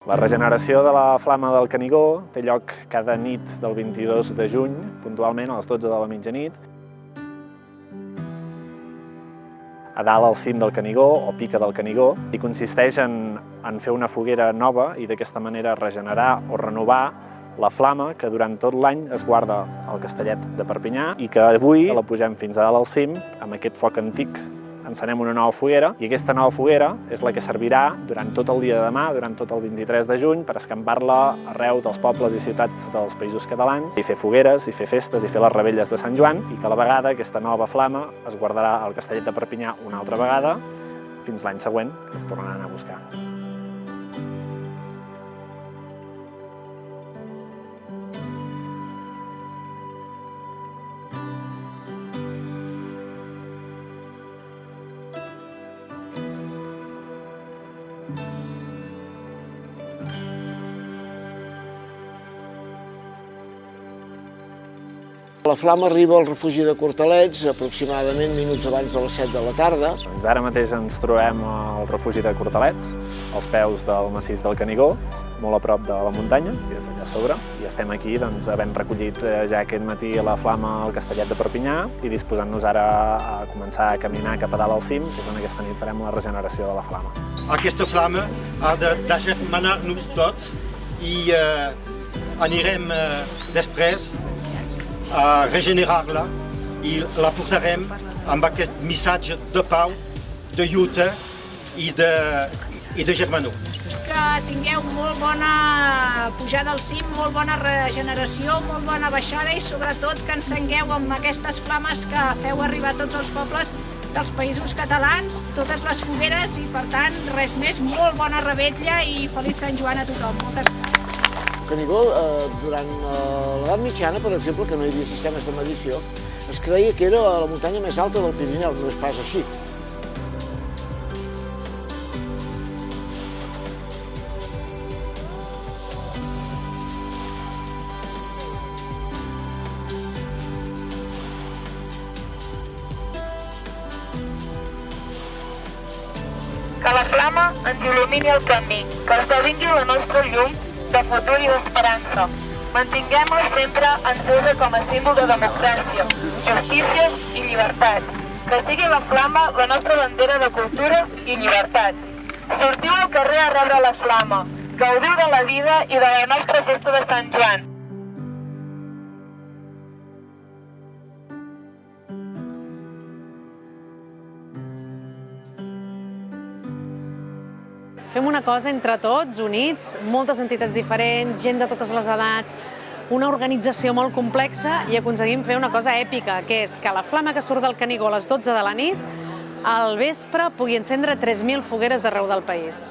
La regeneració de la flama del Canigó té lloc cada nit del 22 de juny, puntualment a les 12 de la mitjanit. A dalt al cim del Canigó, o pica del Canigó, i consisteix en fer una foguera nova i d'aquesta manera regenerar o renovar la flama que durant tot l'any es guarda al Castellet de Perpinyà i que avui la pugem fins a dalt al cim amb aquest foc antic. Encenem una nova foguera i aquesta nova foguera és la que servirà durant tot el dia de demà, durant tot el 23 de juny, per escampar-la arreu dels pobles i ciutats dels Països Catalans i fer fogueres, i fer festes, i fer les revetlles de Sant Joan, i que a la vegada aquesta nova flama es guardarà al Castellet de Perpinyà una altra vegada fins l'any següent, que es tornaran a buscar. La flama arriba al refugi de Cortalets aproximadament minuts abans de les 7 de la tarda. Ara mateix ens trobem al refugi de Cortalets, als peus del massís del Canigó, molt a prop de la muntanya, que és allà a sobre, i estem aquí havent recollit ja aquest matí la flama al Castellet de Perpinyà i disposant-nos ara a començar a caminar cap a dalt al cim, que és on aquesta nit farem la regeneració de la flama. Aquesta flama ha d'agermanar-nos tots i anirem després a regenerar-la i la portarem amb aquest missatge de pau, de lluita i de germanor. Que tingueu molt bona pujada al cim, molt bona regeneració, molt bona baixada i sobretot que encengueu amb aquestes flames que feu arribar a tots els pobles dels Països Catalans, totes les fogueres i per tant res més, molt bona revetlla i feliç Sant Joan a tothom. Moltes gràcies. Canigó, durant l'edat mitjana, per exemple, que no hi havia sistemes de medició, es creia que era la muntanya més alta del Pirineu, no és pas així. Que la flama ens il·lumini el camí, que esdevingui la nostra llum de futur i d'esperança. Mantinguem-la sempre encesa com a símbol de democràcia, justícia i llibertat. Que sigui la flama la nostra bandera de cultura i llibertat. Sortiu al carrer a rebre la flama, gaudiu de la vida i de la nostra festa de Sant Joan. Fem una cosa entre tots, units, moltes entitats diferents, gent de totes les edats, una organització molt complexa i aconseguim fer una cosa èpica, que és que la flama que surt del Canigó a les 12 de la nit, al vespre pugui encendre 3.000 fogueres d'arreu del país.